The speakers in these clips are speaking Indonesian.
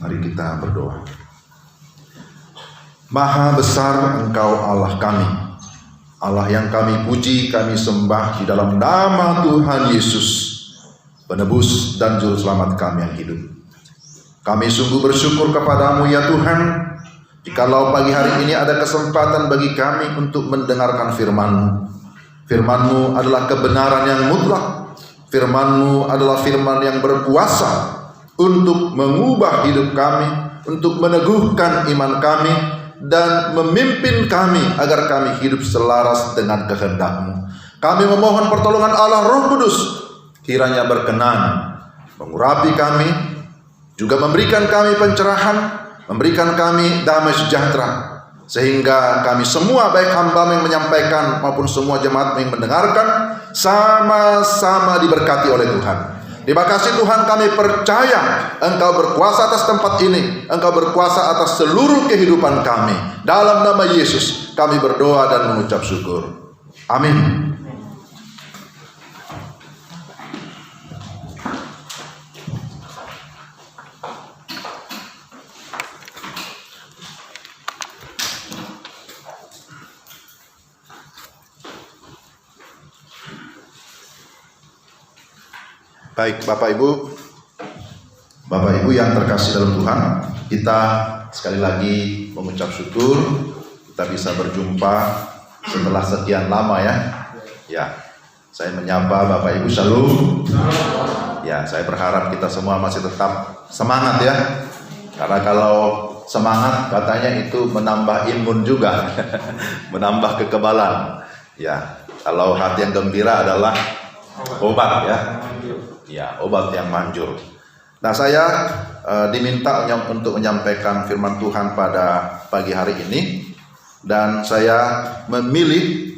Mari kita berdoa. Maha besar Engkau Allah kami, Allah yang kami puji, kami sembah di dalam nama Tuhan Yesus, penebus dan juru selamat kami yang hidup. Kami sungguh bersyukur kepadamu ya Tuhan, jikalau pagi hari ini ada kesempatan bagi kami untuk mendengarkan firman-Mu. Firman-Mu adalah kebenaran yang mutlak. Firman-Mu adalah firman yang berkuasa untuk mengubah hidup kami, untuk meneguhkan iman kami, dan memimpin kami agar kami hidup selaras dengan kehendak-Mu. Kami memohon pertolongan Allah Roh Kudus, kiranya berkenan mengurapi kami, juga memberikan kami pencerahan, memberikan kami damai sejahtera, sehingga kami semua, baik hamba yang menyampaikan maupun semua jemaat yang mendengarkan, sama-sama diberkati oleh Tuhan. Terima kasih Tuhan, kami percaya Engkau berkuasa atas tempat ini, Engkau berkuasa atas seluruh kehidupan kami. Dalam nama Yesus kami berdoa dan mengucap syukur. Amin. Baik Bapak Ibu yang terkasih dalam Tuhan, kita sekali lagi mengucap syukur kita bisa berjumpa setelah sekian lama ya. Ya, saya menyapa Bapak Ibu Shalom. Ya, saya berharap kita semua masih tetap semangat ya. Karena kalau semangat katanya itu menambah imun juga, menambah kekebalan. Ya, kalau hati yang gembira adalah obat ya. Ya, obat yang manjur. Nah, saya diminta untuk menyampaikan firman Tuhan pada pagi hari ini, dan saya memilih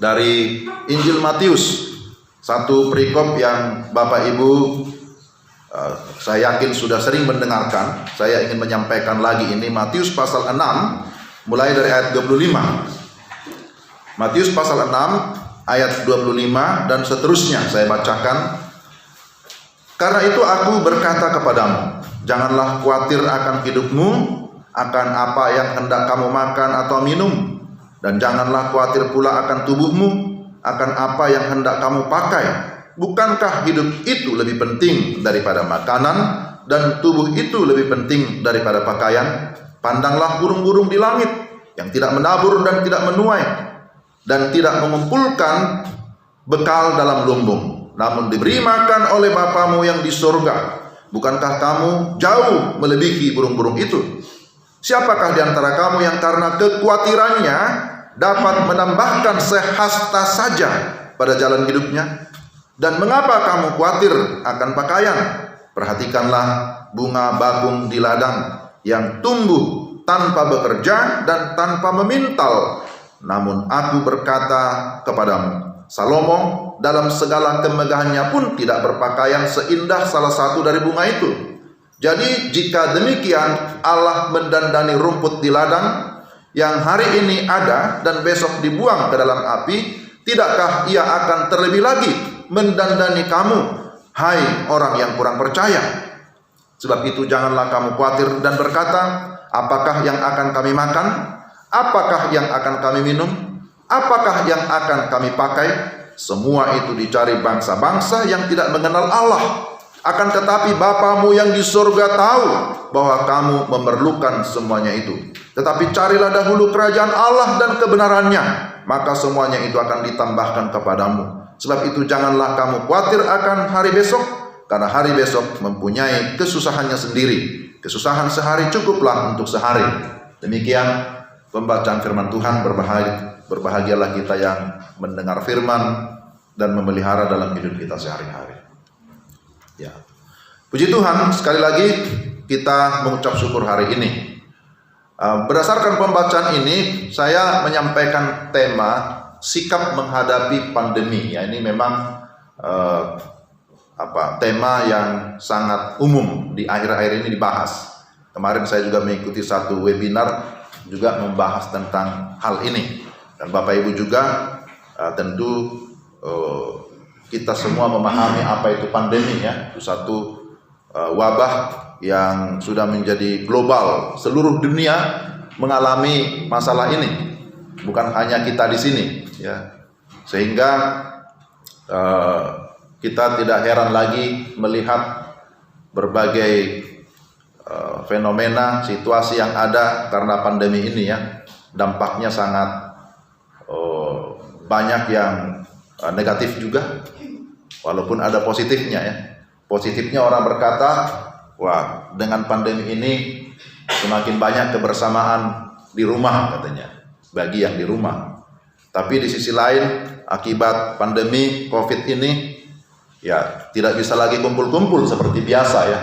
dari Injil Matius, satu perikop yang Bapak Ibu saya yakin sudah sering mendengarkan. Saya ingin menyampaikan lagi ini, Matius pasal 6 mulai dari ayat 25. Matius pasal 6 ayat 25 dan seterusnya saya bacakan. Karena itu aku berkata kepadamu, janganlah khawatir akan hidupmu, akan apa yang hendak kamu makan atau minum, dan janganlah khawatir pula akan tubuhmu, akan apa yang hendak kamu pakai. Bukankah hidup itu lebih penting daripada makanan, dan tubuh itu lebih penting daripada pakaian? Pandanglah burung-burung di langit, yang tidak menabur dan tidak menuai, dan tidak mengumpulkan bekal dalam lumbung, namun diberi makan oleh Bapamu yang di surga. Bukankah kamu jauh melebihi burung-burung itu? Siapakah di antara kamu yang karena kekhawatirannya dapat menambahkan sehasta saja pada jalan hidupnya? Dan mengapa kamu khawatir akan pakaian? Perhatikanlah bunga bakung di ladang yang tumbuh tanpa bekerja dan tanpa memintal. Namun aku berkata kepadamu, Salomo dalam segala kemegahannya pun tidak berpakaian seindah salah satu dari bunga itu. Jadi jika demikian Allah mendandani rumput di ladang yang hari ini ada dan besok dibuang ke dalam api, tidakkah Ia akan terlebih lagi mendandani kamu, hai orang yang kurang percaya? Sebab itu janganlah kamu khawatir dan berkata, apakah yang akan kami makan? Apakah yang akan kami minum? Apakah yang akan kami pakai? Semua itu dicari bangsa-bangsa yang tidak mengenal Allah. Akan tetapi Bapamu yang di surga tahu bahwa kamu memerlukan semuanya itu. Tetapi carilah dahulu kerajaan Allah dan kebenarannya, maka semuanya itu akan ditambahkan kepadamu. Sebab itu janganlah kamu khawatir akan hari besok, karena hari besok mempunyai kesusahannya sendiri. Kesusahan sehari cukuplah untuk sehari. Demikian pembacaan firman Tuhan. Berbahagialah kita yang mendengar firman dan memelihara dalam hidup kita sehari-hari. Ya, puji Tuhan, sekali lagi kita mengucap syukur hari ini. Berdasarkan pembacaan ini, saya menyampaikan tema sikap menghadapi pandemi. Ya, ini memang tema yang sangat umum di akhir-akhir ini dibahas. Kemarin saya juga mengikuti satu webinar juga membahas tentang hal ini. Dan Bapak Ibu juga tentu kita semua memahami apa itu pandemi ya. Itu satu wabah yang sudah menjadi global. Seluruh dunia mengalami masalah ini, bukan hanya kita di sini, ya. Sehingga kita tidak heran lagi melihat berbagai fenomena, situasi yang ada karena pandemi ini, ya. Dampaknya sangat banyak yang negatif juga, walaupun ada positifnya, ya. Positifnya orang berkata, wah, dengan pandemi ini semakin banyak kebersamaan di rumah, katanya, bagi yang di rumah. Tapi di sisi lain, akibat pandemi COVID ini, ya tidak bisa lagi kumpul-kumpul seperti biasa, ya.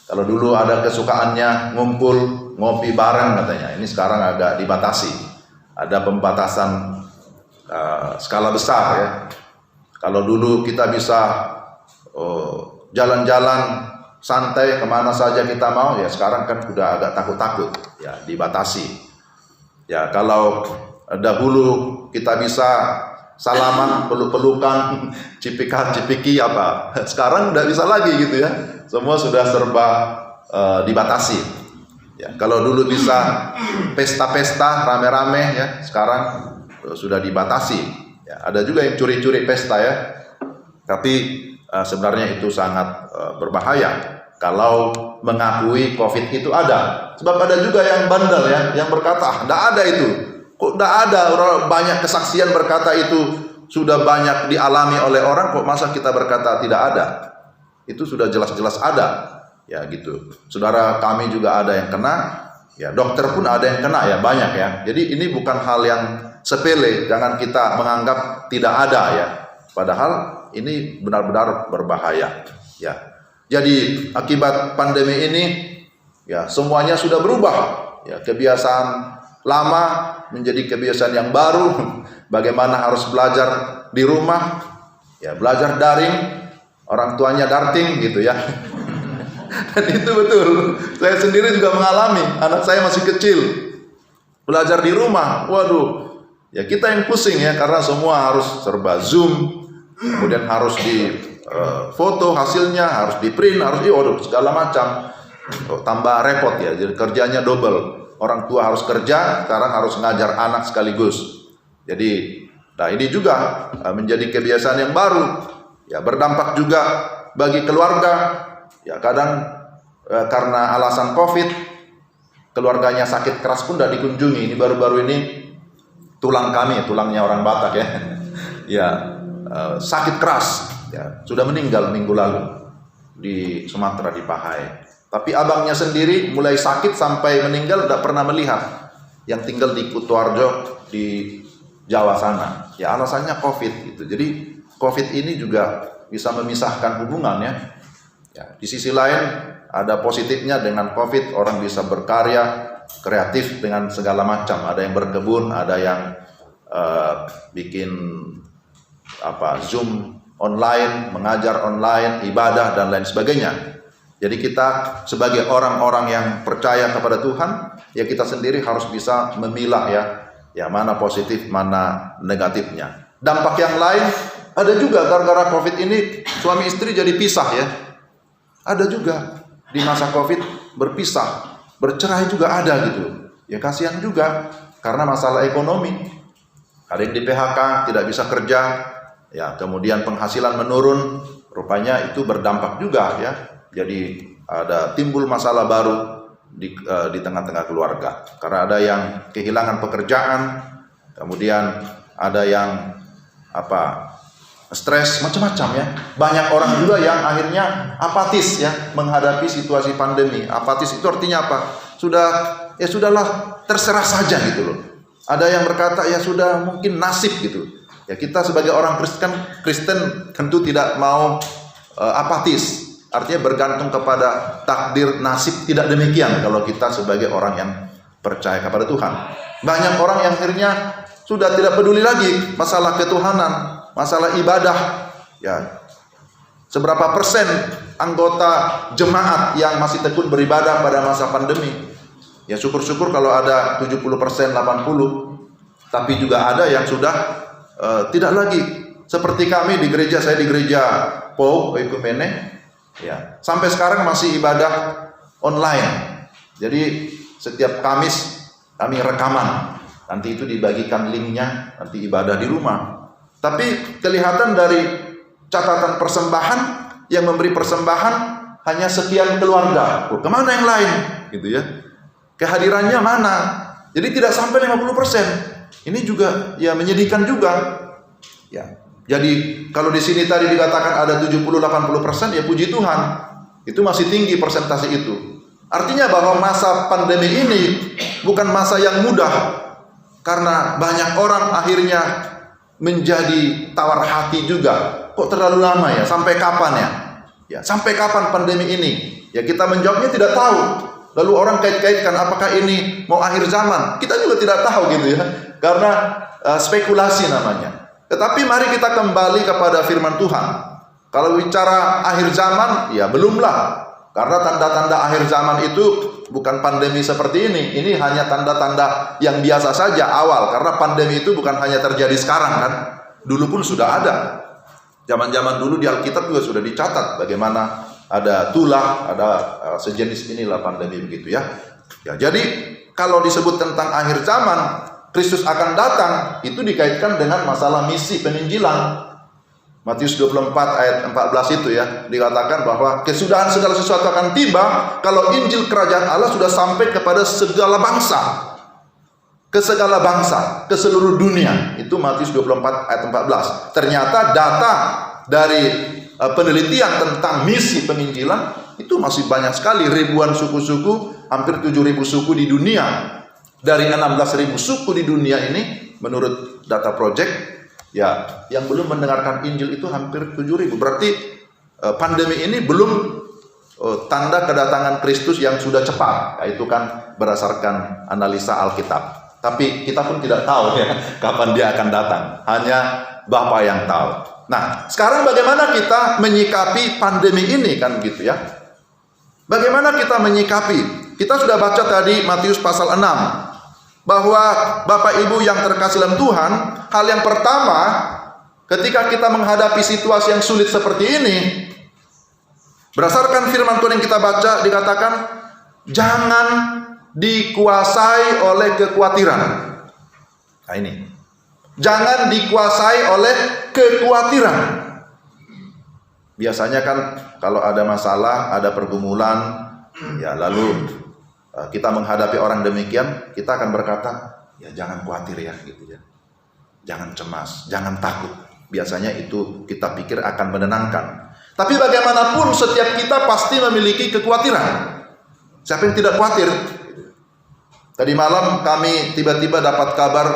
Kalau dulu ada kesukaannya ngumpul, ngopi bareng, katanya, ini sekarang agak dibatasi. Ada pembatasan skala besar, ya. Kalau dulu kita bisa jalan-jalan santai kemana saja kita mau, ya sekarang kan sudah agak takut-takut, ya, dibatasi. Ya, kalau dahulu kita bisa salaman, peluk-pelukan, cipika-cipiki apa, sekarang tidak bisa lagi gitu, ya. Semua sudah serba dibatasi. Ya, kalau dulu bisa pesta-pesta rame-rame, ya, sekarang sudah dibatasi. Ya, ada juga yang curi-curi pesta, ya. Tapi sebenarnya itu sangat berbahaya kalau mengakui COVID itu ada. Sebab ada juga yang bandel, ya, yang berkata, tidak ada itu. Kok tidak ada? Orang banyak kesaksian berkata itu sudah banyak dialami oleh orang, kok masa kita berkata tidak ada? Itu sudah jelas-jelas ada, ya gitu. Saudara kami juga ada yang kena, ya dokter pun ada yang kena, ya banyak, ya. Jadi ini bukan hal yang sepele, jangan kita menganggap tidak ada, ya. Padahal ini benar-benar berbahaya, ya. Jadi akibat pandemi ini, ya semuanya sudah berubah, ya. Kebiasaan lama menjadi kebiasaan yang baru. Bagaimana harus belajar di rumah, ya belajar daring, orang tuanya darting gitu, ya. Dan itu betul. Saya sendiri juga mengalami. Anak saya masih kecil, belajar di rumah. Waduh, ya kita yang pusing, ya, karena semua harus serba Zoom, kemudian harus di foto hasilnya, harus di print, harus waduh segala macam. Tambah repot, ya. Jadi kerjanya double. Orang tua harus kerja, sekarang harus ngajar anak sekaligus. Jadi, nah ini juga menjadi kebiasaan yang baru. Ya, berdampak juga bagi keluarga. Ya, kadang karena alasan COVID, keluarganya sakit keras pun tidak dikunjungi. Ini baru-baru ini tulang kami, tulangnya orang Batak, ya. Ya, sakit keras. Ya, sudah meninggal minggu lalu di Sumatera, di Pahai. Tapi abangnya sendiri mulai sakit sampai meninggal tidak pernah melihat, yang tinggal di Kutoarjo di Jawa sana. Ya alasannya COVID gitu. Jadi COVID ini juga bisa memisahkan hubungan, ya. Ya, di sisi lain ada positifnya, dengan COVID orang bisa berkarya kreatif dengan segala macam. Ada yang berkebun, ada yang bikin Zoom online, mengajar online, ibadah dan lain sebagainya. Jadi kita sebagai orang-orang yang percaya kepada Tuhan, ya kita sendiri harus bisa memilah, ya mana positif, mana negatifnya. Dampak yang lain ada juga gara-gara COVID ini suami istri jadi pisah, ya. Ada juga di masa COVID berpisah, bercerai juga ada gitu. Ya kasihan juga karena masalah ekonomi. Ada yang di PHK, tidak bisa kerja, ya kemudian penghasilan menurun, rupanya itu berdampak juga, ya. Jadi ada timbul masalah baru di tengah-tengah keluarga. Karena ada yang kehilangan pekerjaan, kemudian ada yang stres, macam-macam, ya. Banyak orang juga yang akhirnya apatis, ya, menghadapi situasi pandemi. Apatis itu artinya apa? Ya sudahlah, terserah saja gitu loh. Ada yang berkata ya sudah, mungkin nasib gitu. Ya kita sebagai orang Kristen tentu tidak mau apatis. Artinya bergantung kepada takdir nasib, tidak demikian kalau kita sebagai orang yang percaya kepada Tuhan. Banyak orang yang akhirnya sudah tidak peduli lagi masalah ketuhanan, masalah ibadah. Ya, seberapa persen anggota jemaat yang masih tekun beribadah pada masa pandemi? Ya syukur-syukur kalau ada 70%, 80%. Tapi juga ada yang sudah tidak lagi. Seperti kami di gereja, saya di gereja POU, Oikumene. Ya, sampai sekarang masih ibadah online. Jadi setiap Kamis kami rekaman. Nanti itu dibagikan linknya, nanti ibadah di rumah. Tapi kelihatan dari catatan persembahan, yang memberi persembahan hanya sekian keluarga. Kemana yang lain? Gitu ya. Kehadirannya mana? Jadi tidak sampai 50%. Ini juga ya menyedihkan juga. Ya. Jadi kalau di sini tadi dikatakan ada 70-80%, ya puji Tuhan. Itu masih tinggi persentase itu. Artinya bahwa masa pandemi ini bukan masa yang mudah. Karena banyak orang akhirnya menjadi tawar hati juga. Kok terlalu lama ya? Sampai kapan ya? Ya, sampai kapan pandemi ini? Ya kita menjawabnya tidak tahu. Lalu orang kait-kaitkan apakah ini mau akhir zaman? Kita juga tidak tahu gitu ya. Karena spekulasi namanya. Tetapi mari kita kembali kepada firman Tuhan. Kalau bicara akhir zaman, ya belumlah. Karena tanda-tanda akhir zaman itu bukan pandemi seperti ini. Ini hanya tanda-tanda yang biasa saja awal. Karena pandemi itu bukan hanya terjadi sekarang kan. Dulu pun sudah ada. Zaman-zaman dulu di Alkitab juga sudah dicatat bagaimana ada tulah, ada sejenis inilah pandemi begitu ya. Ya, jadi kalau disebut tentang akhir zaman, Kristus akan datang, itu dikaitkan dengan masalah misi penginjilan. Matius 24 ayat 14 itu ya, dikatakan bahwa kesudahan segala sesuatu akan tiba kalau Injil Kerajaan Allah sudah sampai kepada segala bangsa. Ke segala bangsa, ke seluruh dunia. Itu Matius 24 ayat 14. Ternyata data dari penelitian tentang misi penginjilan itu masih banyak sekali, ribuan suku-suku, hampir 7.000 suku di dunia. Dari 16.000 suku di dunia ini menurut data project, ya, yang belum mendengarkan Injil itu hampir 7.000. Berarti pandemi ini belum tanda kedatangan Kristus yang sudah cepat. Ya, itu kan berdasarkan analisa Alkitab. Tapi kita pun tidak tahu ya kapan dia akan datang. Hanya Bapa yang tahu. Nah, sekarang bagaimana kita menyikapi pandemi ini kan gitu ya? Bagaimana kita menyikapi? Kita sudah baca tadi Matius pasal 6. Bahwa Bapak Ibu yang terkasih dalam Tuhan, hal yang pertama ketika kita menghadapi situasi yang sulit seperti ini, berdasarkan firman Tuhan yang kita baca dikatakan jangan dikuasai oleh kekhawatiran. Nah ini, jangan dikuasai oleh kekhawatiran. Biasanya kan kalau ada masalah, ada pergumulan, ya lalu kita menghadapi orang demikian, kita akan berkata, ya jangan khawatir ya, gitu ya. Jangan cemas, jangan takut. Biasanya itu kita pikir akan menenangkan. Tapi bagaimanapun setiap kita pasti memiliki kekhawatiran. Siapa yang tidak khawatir? Tadi malam kami tiba-tiba dapat kabar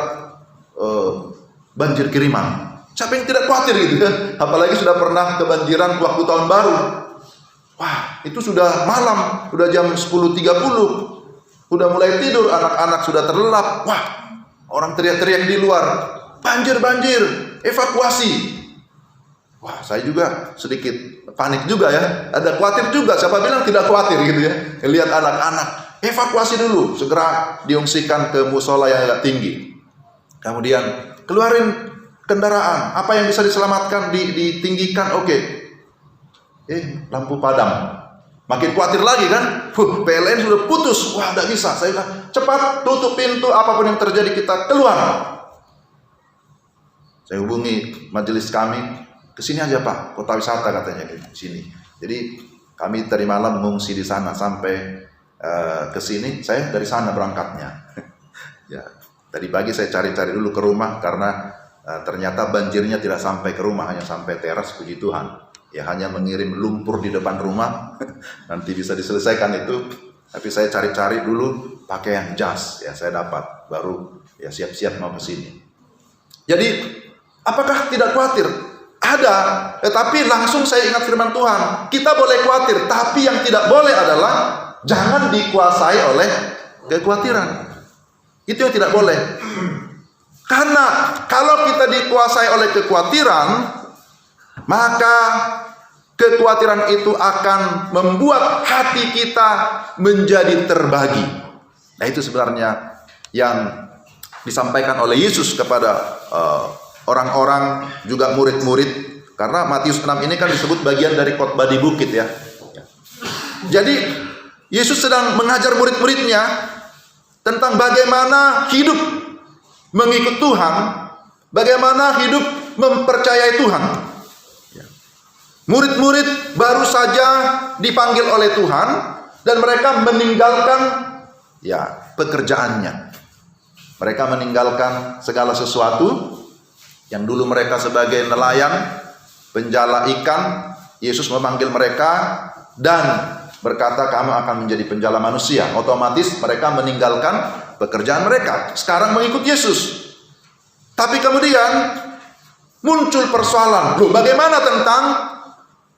banjir kiriman. Siapa yang tidak khawatir gitu ya? Apalagi sudah pernah kebanjiran waktu tahun baru. Wah, itu sudah malam, sudah jam 10.30. Udah mulai tidur, anak-anak sudah terlelap. Wah, orang teriak-teriak di luar. Banjir, evakuasi. Wah, saya juga sedikit panik juga ya. Ada khawatir juga, siapa bilang tidak khawatir gitu ya. Lihat anak-anak, evakuasi dulu. Segera diungsikan ke musola yang agak tinggi. Kemudian, keluarin kendaraan. Apa yang bisa diselamatkan, ditinggikan, oke. Lampu padam. Makin khawatir lagi kan. PLN sudah putus. Wah, tidak bisa. Saya bilang, cepat tutup pintu. Apapun yang terjadi kita keluar. Saya hubungi majelis kami. Kesini aja Pak. Kota wisata katanya ke sini. Jadi kami tadi malam mengungsi di sana sampai ke sini. Saya dari sana berangkatnya. Ya, tadi pagi saya cari-cari dulu ke rumah karena ternyata banjirnya tidak sampai ke rumah, hanya sampai teras, puji Tuhan. Ya hanya mengirim lumpur di depan rumah, nanti bisa diselesaikan itu. Tapi saya cari-cari dulu pakaian jas, ya saya dapat, baru ya siap-siap mau ke sini. Jadi apakah tidak khawatir? Ada, tetapi langsung saya ingat firman Tuhan. Kita boleh khawatir, tapi yang tidak boleh adalah jangan dikuasai oleh kekhawatiran. Itu yang tidak boleh. Karena kalau kita dikuasai oleh kekhawatiran, maka kekhawatiran itu akan membuat hati kita menjadi terbagi. Nah itu sebenarnya yang disampaikan oleh Yesus kepada orang-orang juga murid-murid. Karena Matius 6 ini kan disebut bagian dari khotbah di bukit ya. Jadi Yesus sedang mengajar murid-muridnya tentang bagaimana hidup mengikut Tuhan, bagaimana hidup mempercayai Tuhan. Murid-murid baru saja dipanggil oleh Tuhan dan mereka meninggalkan pekerjaannya. Mereka meninggalkan segala sesuatu yang dulu mereka sebagai nelayan, penjala ikan. Yesus memanggil mereka dan berkata, kamu akan menjadi penjala manusia. Otomatis mereka meninggalkan pekerjaan mereka, sekarang mengikut Yesus. Tapi kemudian muncul persoalan, loh, bagaimana tentang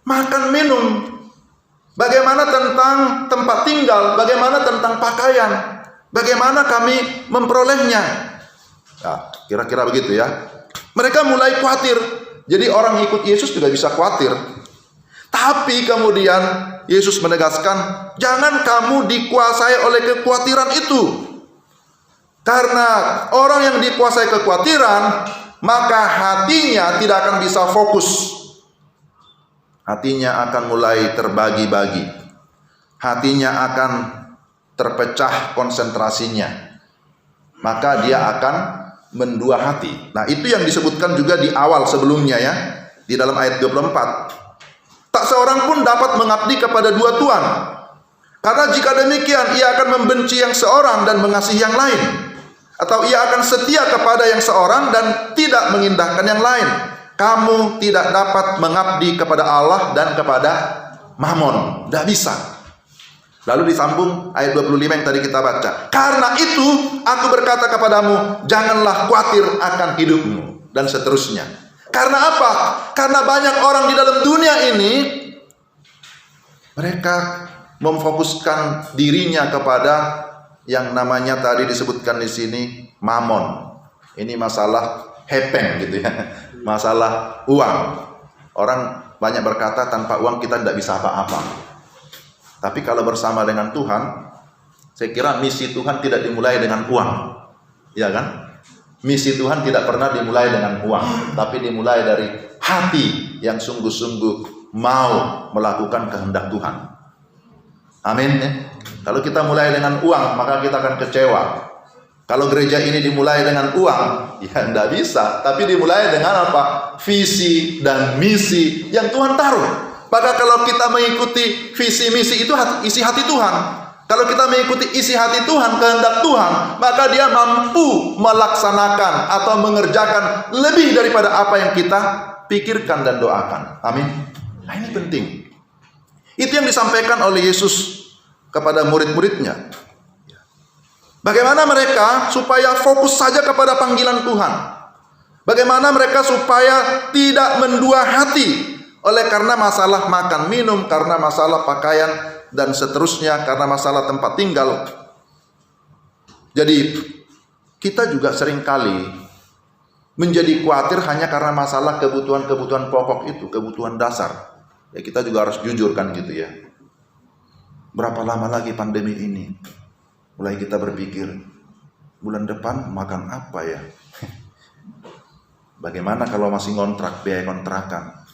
makan minum? Bagaimana tentang tempat tinggal? Bagaimana tentang pakaian? Bagaimana kami memperolehnya? Kira-kira begitu ya. Mereka mulai khawatir. Jadi orang ikut Yesus juga bisa khawatir. Tapi kemudian Yesus menegaskan, jangan kamu dikuasai oleh kekhawatiran itu. Karena orang yang dikuasai kekhawatiran, maka hatinya tidak akan bisa fokus. Hatinya akan mulai terbagi-bagi. Hatinya akan terpecah konsentrasinya. Maka dia akan mendua hati. Nah, itu yang disebutkan juga di awal sebelumnya ya, di dalam ayat 24. Tak seorang pun dapat mengabdi kepada dua tuan. Karena jika demikian, ia akan membenci yang seorang dan mengasihi yang lain. Atau ia akan setia kepada yang seorang dan tidak mengindahkan yang lain. Kamu tidak dapat mengabdi kepada Allah dan kepada Mammon. Tidak bisa. Lalu disambung ayat 25 yang tadi kita baca. Karena itu aku berkata kepadamu, janganlah khawatir akan hidupmu. Dan seterusnya. Karena apa? Karena banyak orang di dalam dunia ini, mereka memfokuskan dirinya kepada yang namanya tadi disebutkan di sini Mammon. Ini masalah hepeng gitu ya, masalah uang. Orang banyak berkata tanpa uang kita tidak bisa apa-apa. Tapi kalau bersama dengan Tuhan, saya kira misi Tuhan tidak dimulai dengan uang, ya kan? Misi Tuhan tidak pernah dimulai dengan uang, tapi dimulai dari hati yang sungguh-sungguh mau melakukan kehendak Tuhan. Amin ya. Kalau kita mulai dengan uang, maka kita akan kecewa. Kalau gereja ini dimulai dengan uang, ya tidak bisa. Tapi dimulai dengan apa? Visi dan misi yang Tuhan taruh. Maka kalau kita mengikuti visi misi itu isi hati Tuhan. Kalau kita mengikuti isi hati Tuhan, kehendak Tuhan, maka dia mampu melaksanakan atau mengerjakan lebih daripada apa yang kita pikirkan dan doakan. Amin. Nah, ini penting. Itu yang disampaikan oleh Yesus kepada murid-muridnya. Bagaimana mereka supaya fokus saja kepada panggilan Tuhan. Bagaimana mereka supaya tidak mendua hati oleh karena masalah makan minum, karena masalah pakaian, dan seterusnya, karena masalah tempat tinggal. Jadi kita juga seringkali menjadi khawatir hanya karena masalah kebutuhan-kebutuhan pokok itu, kebutuhan dasar. Ya, kita juga harus jujur kan gitu ya. Berapa lama lagi pandemi ini? Mulai kita berpikir, bulan depan makan apa ya? Bagaimana kalau masih ngontrak, biaya kontrakan?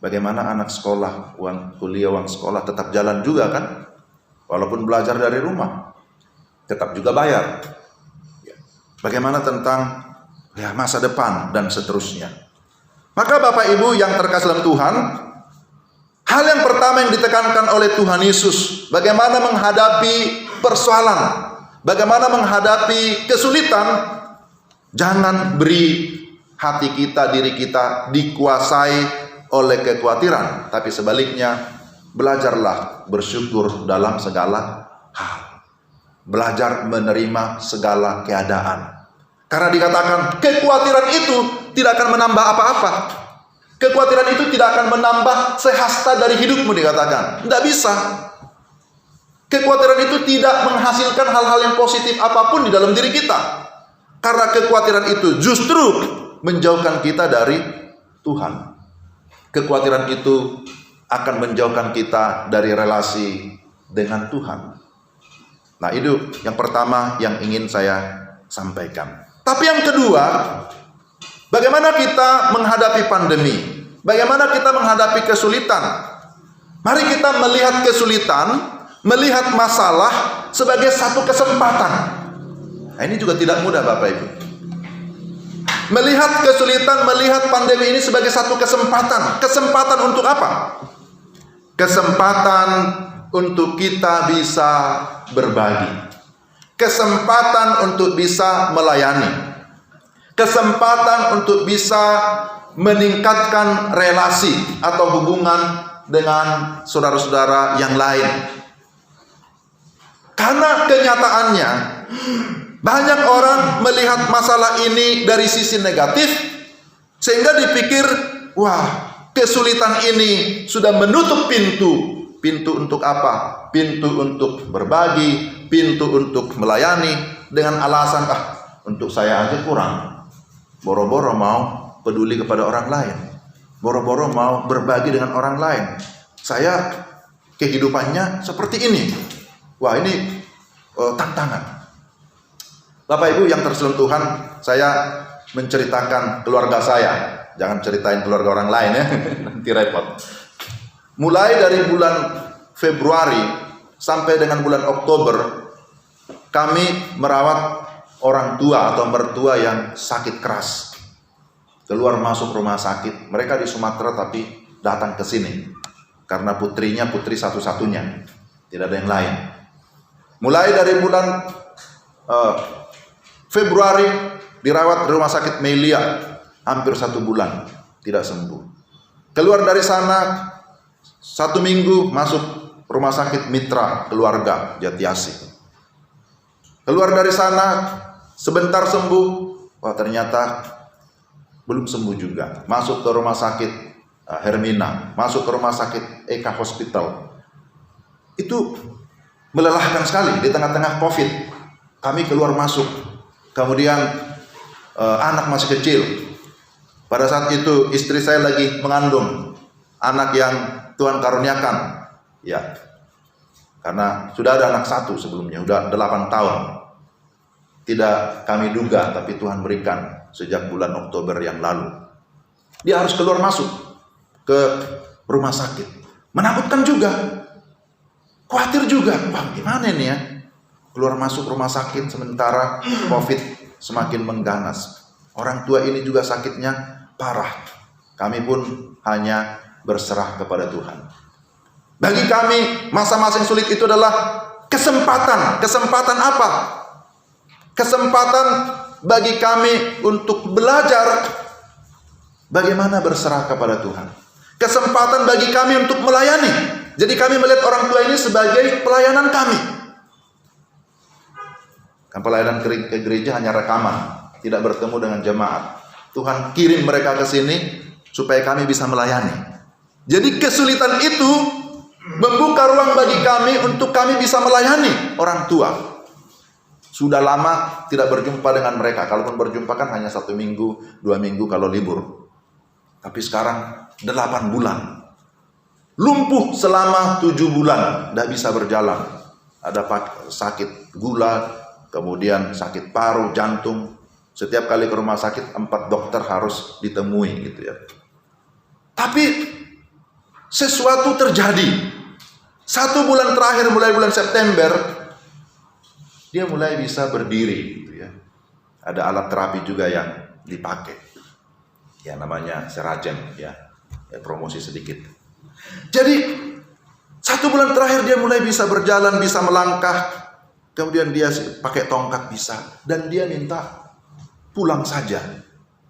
Bagaimana anak sekolah, uang kuliah, uang sekolah tetap jalan juga kan? Walaupun belajar dari rumah, tetap juga bayar. Bagaimana tentang masa depan dan seterusnya? Maka Bapak Ibu yang terkasih dalam Tuhan, hal yang pertama yang ditekankan oleh Tuhan Yesus, bagaimana menghadapi persoalan, bagaimana menghadapi kesulitan, jangan beri hati kita, diri kita dikuasai oleh kekhawatiran, tapi sebaliknya belajarlah bersyukur dalam segala hal. Belajar menerima segala keadaan. Karena dikatakan kekhawatiran itu tidak akan menambah apa-apa. Kekhawatiran itu tidak akan menambah sehasta dari hidupmu, dikatakan. Tidak bisa. Kekhawatiran itu tidak menghasilkan hal-hal yang positif apapun di dalam diri kita. Karena kekhawatiran itu justru menjauhkan kita dari Tuhan. Kekhawatiran itu akan menjauhkan kita dari relasi dengan Tuhan. Nah, itu yang pertama yang ingin saya sampaikan. Tapi yang kedua, bagaimana kita menghadapi pandemi? Bagaimana kita menghadapi kesulitan? Mari kita melihat kesulitan melihat masalah sebagai satu kesempatan. Nah, ini juga tidak mudah Bapak Ibu. Melihat kesulitan, melihat pandemi ini sebagai satu kesempatan. Kesempatan untuk apa? Kesempatan untuk kita bisa berbagi. Kesempatan untuk bisa melayani. Kesempatan untuk bisa meningkatkan relasi atau hubungan dengan saudara-saudara yang lain. Karena kenyataannya banyak orang melihat masalah ini dari sisi negatif, sehingga dipikir, wah, kesulitan ini sudah menutup pintu. Pintu untuk apa? Pintu untuk berbagi, pintu untuk melayani, dengan alasan, untuk saya aja kurang. Boro-boro mau peduli kepada orang lain. Boro-boro mau berbagi dengan orang lain. Saya kehidupannya seperti ini. Wah, ini tantangan. Bapak Ibu yang terselim Tuhan, saya menceritakan keluarga saya. Jangan ceritain keluarga orang lain ya, nanti repot. Mulai dari bulan Februari sampai dengan bulan Oktober, kami merawat orang tua atau mertua yang sakit keras. Keluar masuk rumah sakit. Mereka di Sumatera tapi datang ke sini. Karena putrinya putri satu-satunya. Tidak ada yang lain. Mulai dari bulan Februari dirawat di rumah sakit Melia hampir 1 bulan tidak sembuh. Keluar dari sana 1 minggu masuk rumah sakit Mitra Keluarga Jatiasi. Keluar dari sana sebentar sembuh, wah ternyata belum sembuh juga. Masuk ke rumah sakit Hermina, masuk ke rumah sakit Eka Hospital. Itu melelahkan sekali di tengah-tengah COVID. Kami keluar masuk. Kemudian anak masih kecil. Pada saat itu istri saya lagi mengandung anak yang Tuhan karuniakan. Ya. Karena sudah ada anak 1 sebelumnya, sudah 8 tahun. Tidak kami duga, tapi Tuhan berikan sejak bulan Oktober yang lalu. Dia harus keluar masuk ke rumah sakit. Menakutkan juga. Khawatir juga. Wah, gimana ini ya? Keluar masuk rumah sakit sementara COVID semakin mengganas. Orang tua ini juga sakitnya parah. Kami pun hanya berserah kepada Tuhan. Bagi kami masa-masa yang sulit itu adalah kesempatan. Kesempatan apa? Kesempatan bagi kami untuk belajar bagaimana berserah kepada Tuhan. Kesempatan bagi kami untuk melayani. Jadi kami melihat orang tua ini sebagai pelayanan kami. Kan pelayanan ke gereja hanya rekaman, tidak bertemu dengan jemaat. Tuhan kirim mereka ke sini supaya kami bisa melayani. Jadi kesulitan itu membuka ruang bagi kami untuk kami bisa melayani orang tua. Sudah lama tidak berjumpa dengan mereka. Kalaupun berjumpa kan hanya 1 minggu, 2 minggu kalau libur. Tapi sekarang 8 bulan. Lumpuh selama 7 bulan, tidak bisa berjalan. Ada sakit gula, kemudian sakit paru, jantung. Setiap kali ke rumah sakit 4 dokter harus ditemui gitu ya. Tapi sesuatu terjadi. 1 bulan terakhir, mulai bulan September, dia mulai bisa berdiri gitu ya. Ada alat terapi juga yang dipakai. Ya namanya Seragen ya. Promosi sedikit. Jadi 1 bulan terakhir dia mulai bisa berjalan, bisa melangkah. Kemudian dia pakai tongkat bisa. Dan dia minta pulang saja.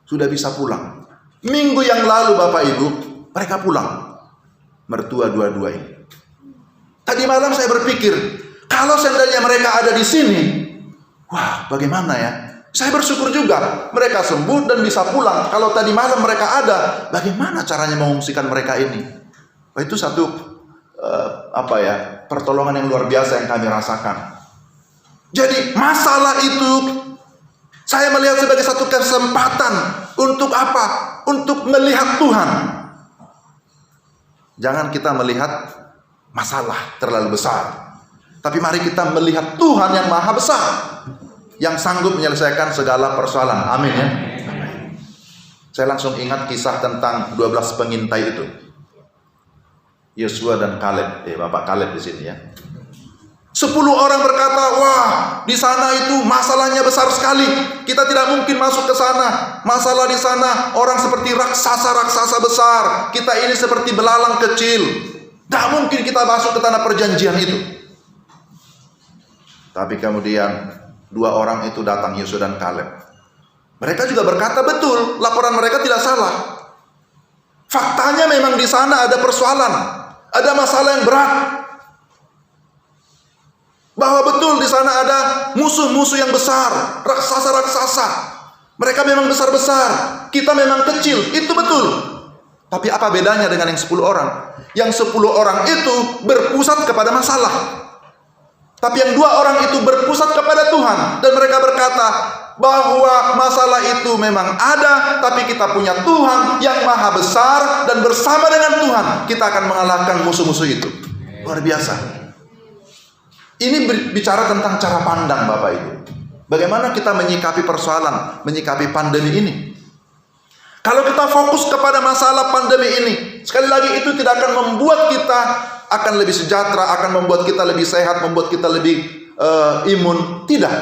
Sudah bisa pulang. Minggu yang lalu Bapak Ibu, mereka pulang. Mertua dua-dua ini. Tadi malam saya berpikir, kalau seandainya mereka ada di sini, wah bagaimana ya? Saya bersyukur juga. Mereka sembuh dan bisa pulang. Kalau tadi malam mereka ada, bagaimana caranya mengungsikan mereka ini? Wah, itu satu pertolongan yang luar biasa yang kami rasakan. Jadi masalah itu saya melihat sebagai satu kesempatan untuk apa? Untuk melihat Tuhan. Jangan kita melihat masalah terlalu besar. Tapi mari kita melihat Tuhan yang maha besar. Yang sanggup menyelesaikan segala persoalan. Amin ya. Saya langsung ingat kisah tentang 12 pengintai itu. Yosua dan Kaleb. Bapak Kaleb di sini ya. 10 orang berkata, wah di sana itu masalahnya besar sekali, kita tidak mungkin masuk ke sana. Masalah di sana orang seperti raksasa-raksasa besar, kita ini seperti belalang kecil, tidak mungkin kita masuk ke tanah perjanjian itu. Tapi kemudian 2 orang itu datang, Yosua dan Kaleb. Mereka juga berkata betul, laporan mereka tidak salah. Faktanya memang di sana ada persoalan, ada masalah yang berat. Bahwa betul di sana ada musuh-musuh yang besar, raksasa-raksasa. Mereka memang besar-besar, kita memang kecil, itu betul. Tapi apa bedanya dengan yang 10 orang? Yang 10 orang itu berpusat kepada masalah. Tapi yang 2 orang itu berpusat kepada Tuhan. Dan mereka berkata bahwa masalah itu memang ada, tapi kita punya Tuhan yang maha besar, dan bersama dengan Tuhan kita akan mengalahkan musuh-musuh itu. Luar biasa. Ini bicara tentang cara pandang Bapak Ibu. Bagaimana kita menyikapi persoalan, menyikapi pandemi ini. Kalau kita fokus kepada masalah pandemi ini, sekali lagi itu tidak akan membuat kita akan lebih sejahtera, akan membuat kita lebih sehat, membuat kita lebih imun. Tidak.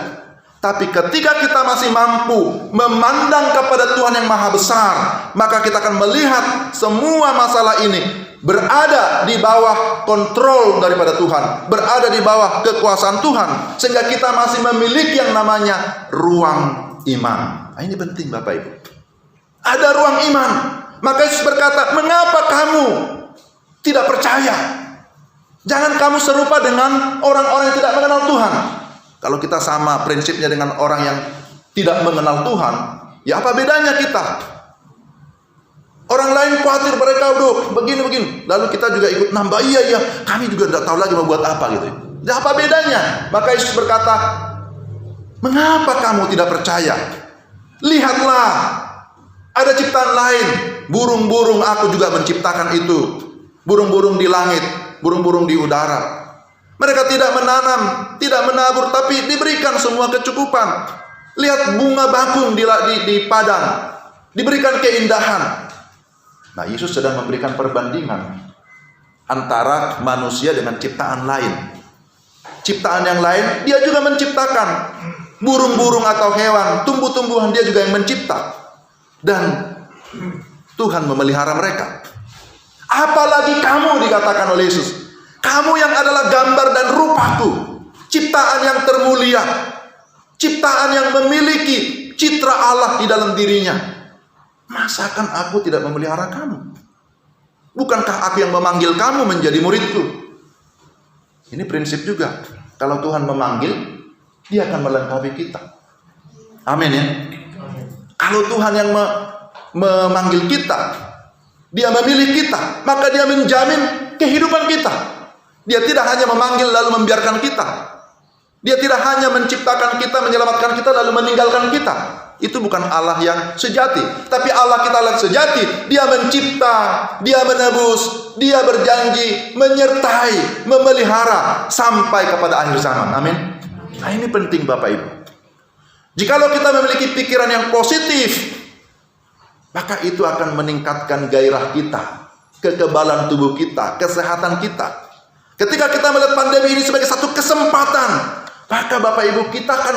Tapi ketika kita masih mampu memandang kepada Tuhan yang maha besar, maka kita akan melihat semua masalah ini berada di bawah kontrol daripada Tuhan, berada di bawah kekuasaan Tuhan, sehingga kita masih memiliki yang namanya ruang iman. Nah, ini penting Bapak Ibu. Ada ruang iman. Maka Yesus berkata, mengapa kamu tidak percaya? Jangan kamu serupa dengan orang-orang yang tidak mengenal Tuhan. Kalau kita sama prinsipnya dengan orang yang tidak mengenal Tuhan, ya apa bedanya kita? Orang lain khawatir, mereka udah begini-begini, lalu kita juga ikut nambah, iya, kami juga tidak tahu lagi mau buat apa gitu. Ya apa bedanya? Maka Yesus berkata, mengapa kamu tidak percaya? Lihatlah, ada ciptaan lain. Burung-burung aku juga menciptakan itu. Burung-burung di langit, burung-burung di udara. Mereka tidak menanam, tidak menabur, tapi diberikan semua kecukupan. Lihat bunga bakung di padang, diberikan keindahan. Nah, Yesus sedang memberikan perbandingan antara manusia dengan ciptaan lain. Ciptaan yang lain, dia juga menciptakan burung-burung atau hewan, tumbuh-tumbuhan, dia juga yang mencipta. Dan Tuhan memelihara mereka. Apalagi kamu, dikatakan oleh Yesus, kamu yang adalah gambar dan rupaku, ciptaan yang termulia, ciptaan yang memiliki citra Allah di dalam dirinya. Masakan aku tidak memelihara kamu? Bukankah aku yang memanggil kamu menjadi muridku? Ini prinsip juga. Kalau Tuhan memanggil, Dia akan melengkapi kita. Amin ya. Kalau Tuhan yang memanggil kita, Dia memilih kita, maka Dia menjamin kehidupan kita. Dia tidak hanya memanggil lalu membiarkan kita. Dia tidak hanya menciptakan kita, menyelamatkan kita lalu meninggalkan kita. Itu bukan Allah yang sejati. Tapi Allah kita yang sejati. Dia mencipta, Dia menebus, Dia berjanji, menyertai, memelihara sampai kepada akhir zaman. Amin. Nah, ini penting Bapak Ibu. Jikalau kita memiliki pikiran yang positif, maka itu akan meningkatkan gairah kita, kekebalan tubuh kita, kesehatan kita. Ketika kita melihat pandemi ini sebagai satu kesempatan, maka Bapak Ibu kita akan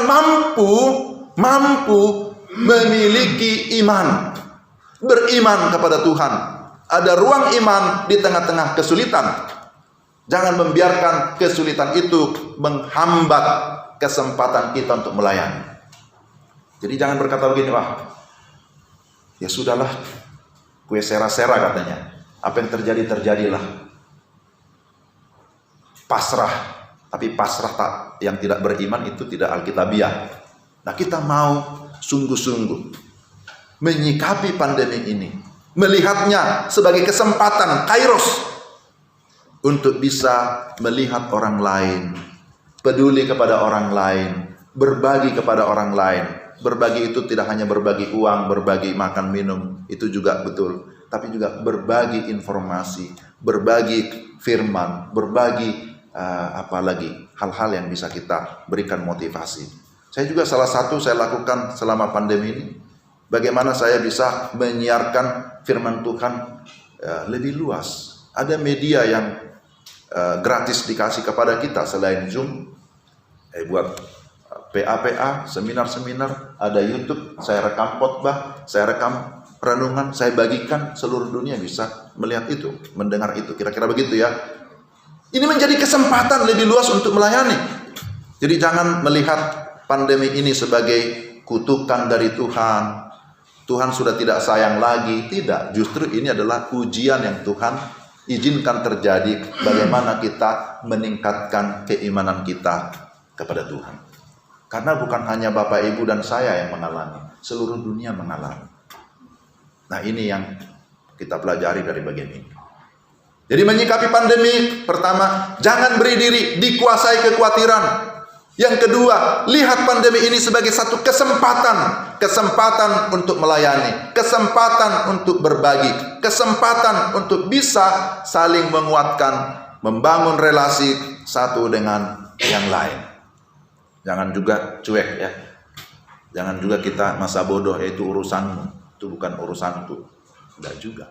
mampu memiliki iman, beriman kepada Tuhan. Ada ruang iman di tengah-tengah kesulitan. Jangan membiarkan kesulitan itu menghambat kesempatan kita untuk melayani. Jadi jangan berkata begini, wah ya sudahlah, kue sera-sera katanya, apa yang terjadi terjadilah. Pasrah. Tapi pasrah yang tidak beriman itu tidak alkitabiah. Nah, kita mau sungguh-sungguh menyikapi pandemi ini, melihatnya sebagai kesempatan kairos untuk bisa melihat orang lain, peduli kepada orang lain, berbagi kepada orang lain. Berbagi itu tidak hanya berbagi uang, berbagi makan minum, itu juga betul, tapi juga berbagi informasi, berbagi firman, berbagi apalagi hal-hal yang bisa kita berikan motivasi. Saya juga salah satu saya lakukan selama pandemi ini, bagaimana saya bisa menyiarkan firman Tuhan lebih luas. Ada media yang gratis dikasih kepada kita selain Zoom. Buat PA, seminar-seminar, ada YouTube, saya rekam khotbah, saya rekam renungan, saya bagikan, seluruh dunia bisa melihat itu, mendengar itu, kira-kira begitu ya. Ini menjadi kesempatan lebih luas untuk melayani. Jadi jangan melihat pandemi ini sebagai kutukan dari Tuhan. Tuhan sudah tidak sayang lagi, tidak. Justru ini adalah ujian yang Tuhan izinkan terjadi, bagaimana kita meningkatkan keimanan kita kepada Tuhan. Karena bukan hanya Bapak, Ibu, dan saya yang mengalami, seluruh dunia mengalami. Nah, ini yang kita pelajari dari bagian ini. Jadi menyikapi pandemi, pertama, jangan beri diri dikuasai kekhawatiran. Yang kedua, lihat pandemi ini sebagai satu kesempatan untuk melayani, kesempatan untuk berbagi, kesempatan untuk bisa saling menguatkan, membangun relasi satu dengan yang lain. Jangan juga cuek ya. Jangan juga kita masa bodoh, itu urusanmu, itu bukan urusanku. Enggak juga.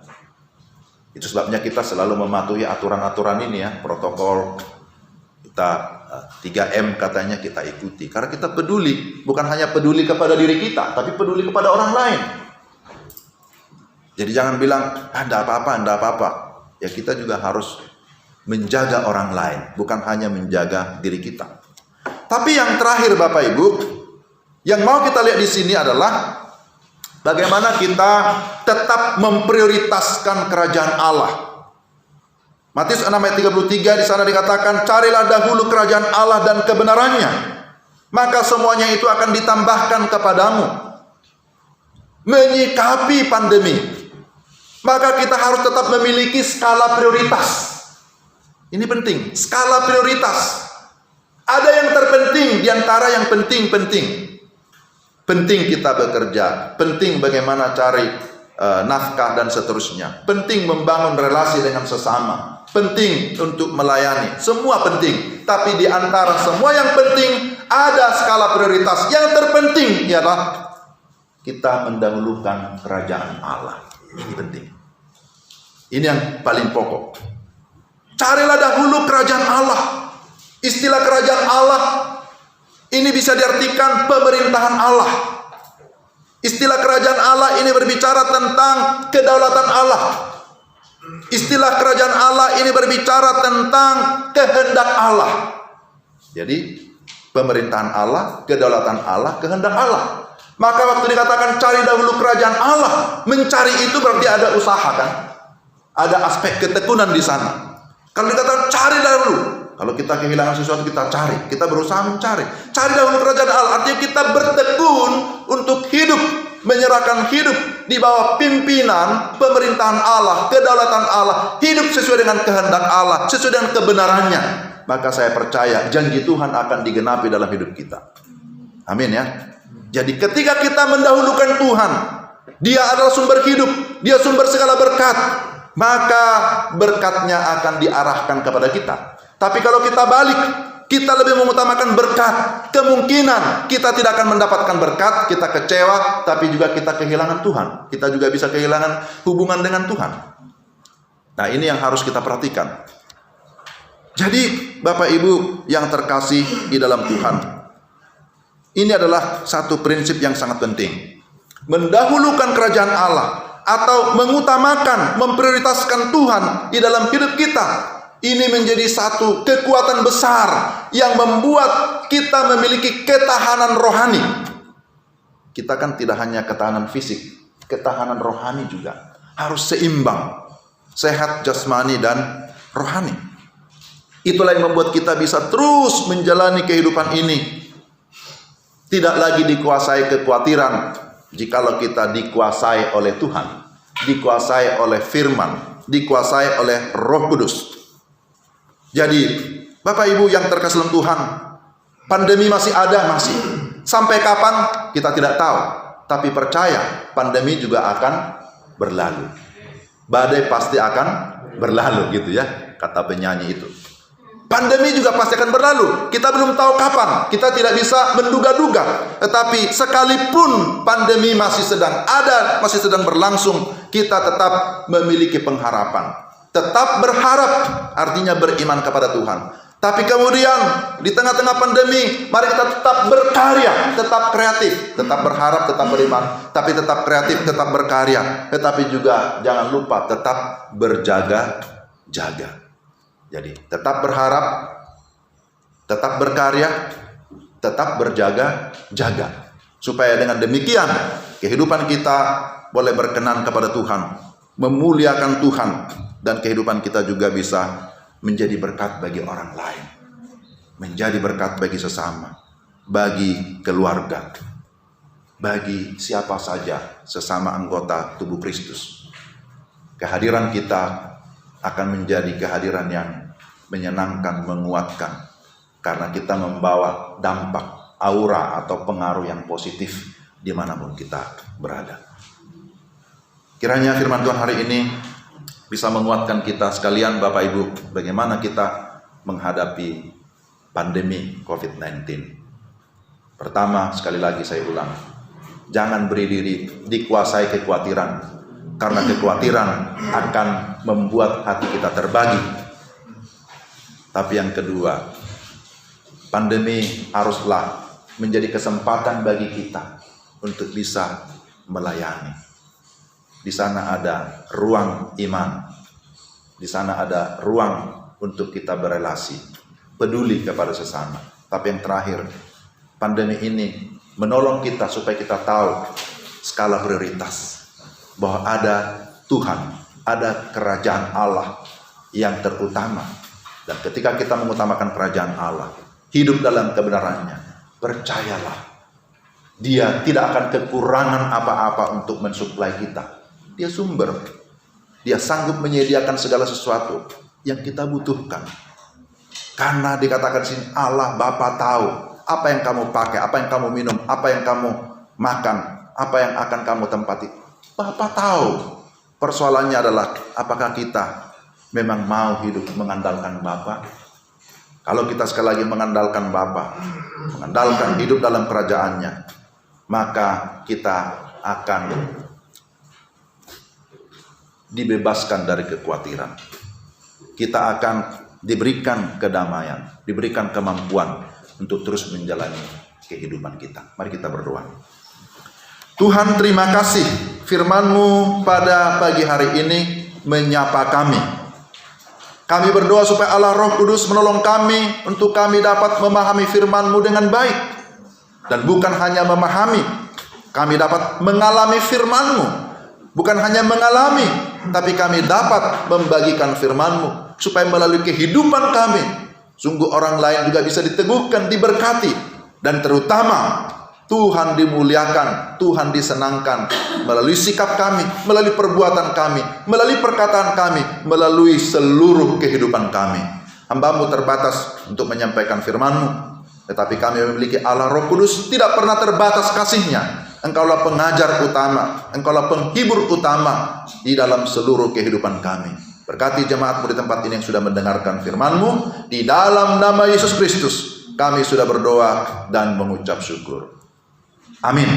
Itu sebabnya kita selalu mematuhi aturan-aturan ini ya, protokol kita 3M katanya kita ikuti. Karena kita peduli, bukan hanya peduli kepada diri kita, tapi peduli kepada orang lain. Jadi jangan bilang, enggak apa-apa. Ya kita juga harus menjaga orang lain, bukan hanya menjaga diri kita. Tapi yang terakhir Bapak Ibu, yang mau kita lihat di sini adalah bagaimana kita tetap memprioritaskan kerajaan Allah. Matius 6 ayat 33 di sana dikatakan, carilah dahulu kerajaan Allah dan kebenarannya, maka semuanya itu akan ditambahkan kepadamu. Menyikapi pandemi, maka kita harus tetap memiliki skala prioritas. Ini penting, skala prioritas. Ada yang terpenting di antara yang penting-penting. Penting kita bekerja, penting bagaimana cari nafkah dan seterusnya. Penting membangun relasi dengan sesama, penting untuk melayani. Semua penting, tapi di antara semua yang penting ada skala prioritas. Yang terpenting ialah kita mendahulukan kerajaan Allah. Ini penting. Ini yang paling pokok. Carilah dahulu kerajaan Allah. Istilah kerajaan Allah ini bisa diartikan pemerintahan Allah. Istilah kerajaan Allah ini berbicara tentang kedaulatan Allah. Istilah kerajaan Allah ini berbicara tentang kehendak Allah. Jadi pemerintahan Allah, kedaulatan Allah, kehendak Allah. Maka waktu dikatakan cari dahulu kerajaan Allah, mencari itu berarti ada usaha kan? Ada aspek ketekunan di sana. Kalau dikatakan cari dahulu, kalau kita kehilangan sesuatu kita cari, kita berusaha mencari. Cari dahulu kerajaan Allah, artinya kita bertekun untuk hidup, menyerahkan hidup di bawah pimpinan pemerintahan Allah, kedaulatan Allah, hidup sesuai dengan kehendak Allah, sesuai dengan kebenarannya. Maka saya percaya janji Tuhan akan digenapi dalam hidup kita. Amin ya. Jadi ketika kita mendahulukan Tuhan, Dia adalah sumber hidup, Dia sumber segala berkat, maka berkatnya akan diarahkan kepada kita. Tapi kalau kita balik, kita lebih mengutamakan berkat, kemungkinan kita tidak akan mendapatkan berkat, kita kecewa, tapi juga kita kehilangan Tuhan. Kita juga bisa kehilangan hubungan dengan Tuhan. Nah, ini yang harus kita perhatikan. Jadi, Bapak Ibu yang terkasih di dalam Tuhan, ini adalah satu prinsip yang sangat penting. Mendahulukan kerajaan Allah atau mengutamakan, memprioritaskan Tuhan di dalam hidup kita. Ini menjadi satu kekuatan besar yang membuat kita memiliki ketahanan rohani. Kita kan tidak hanya ketahanan fisik, ketahanan rohani juga. Harus seimbang, sehat jasmani dan rohani. Itulah yang membuat kita bisa terus menjalani kehidupan ini. Tidak lagi dikuasai kekhawatiran, jikalau kita dikuasai oleh Tuhan, dikuasai oleh firman, dikuasai oleh Roh Kudus. Jadi, Bapak Ibu yang terkasih dalam Tuhan, pandemi masih ada, masih. Sampai kapan kita tidak tahu. Tapi percaya, pandemi juga akan berlalu. Badai pasti akan berlalu gitu ya, kata penyanyi itu. Pandemi juga pasti akan berlalu. Kita belum tahu kapan, kita tidak bisa menduga-duga. Tetapi sekalipun pandemi masih sedang ada, masih sedang berlangsung, kita tetap memiliki pengharapan. Tetap berharap artinya beriman kepada Tuhan. Tapi kemudian di tengah-tengah pandemi, mari kita tetap berkarya, tetap kreatif, tetap berharap, tetap beriman, tapi tetap kreatif, tetap berkarya. Tetapi juga jangan lupa tetap berjaga-jaga. Jadi tetap berharap, tetap berkarya, tetap berjaga-jaga. Supaya dengan demikian kehidupan kita boleh berkenan kepada Tuhan, memuliakan Tuhan, dan kehidupan kita juga bisa menjadi berkat bagi orang lain, menjadi berkat bagi sesama, bagi keluarga, bagi siapa saja sesama anggota tubuh Kristus. Kehadiran kita akan menjadi kehadiran yang menyenangkan, menguatkan, karena kita membawa dampak, aura atau pengaruh yang positif dimanapun kita berada. Kiranya firman Tuhan hari ini bisa menguatkan kita sekalian, Bapak Ibu, bagaimana kita menghadapi pandemi COVID-19. Pertama, sekali lagi saya ulang, jangan beri diri dikuasai kekhawatiran, karena kekhawatiran akan membuat hati kita terbagi. Tapi yang kedua, pandemi haruslah menjadi kesempatan bagi kita untuk bisa melayani. Di sana ada ruang iman. Di sana ada ruang untuk kita berelasi, peduli kepada sesama. Tapi yang terakhir, pandemi ini menolong kita supaya kita tahu skala prioritas. Bahwa ada Tuhan, ada kerajaan Allah yang terutama. Dan ketika kita mengutamakan kerajaan Allah, hidup dalam kebenarannya, percayalah, Dia tidak akan kekurangan apa-apa untuk mensuplai kita. Dia sumber. Dia sanggup menyediakan segala sesuatu yang kita butuhkan. Karena dikatakan di sini Allah Bapa tahu apa yang kamu pakai, apa yang kamu minum, apa yang kamu makan, apa yang akan kamu tempati. Bapa tahu. Persoalannya adalah apakah kita memang mau hidup mengandalkan Bapa? Kalau kita sekali lagi mengandalkan Bapa, mengandalkan hidup dalam kerajaannya, maka kita akan dibebaskan dari kekhawatiran. Kita akan diberikan kedamaian, diberikan kemampuan untuk terus menjalani kehidupan kita. Mari kita berdoa. Tuhan, terima kasih firman-Mu pada pagi hari ini menyapa kami. Kami berdoa supaya Allah Roh Kudus menolong kami untuk kami dapat memahami firman-Mu dengan baik. Dan bukan hanya memahami, kami dapat mengalami firman-Mu. Bukan hanya mengalami, tapi kami dapat membagikan firman-Mu supaya melalui kehidupan kami, sungguh orang lain juga bisa diteguhkan, diberkati, dan terutama Tuhan dimuliakan, Tuhan disenangkan melalui sikap kami, melalui perbuatan kami, melalui perkataan kami, melalui seluruh kehidupan kami. Hamba-Mu terbatas untuk menyampaikan firman-Mu, tetapi kami memiliki Allah Roh Kudus tidak pernah terbatas kasih-Nya. Engkaulah pengajar utama, Engkaulah penghibur utama di dalam seluruh kehidupan kami. Berkati jemaat-Mu di tempat ini yang sudah mendengarkan firman-Mu. Di dalam nama Yesus Kristus kami sudah berdoa dan mengucap syukur. Amin.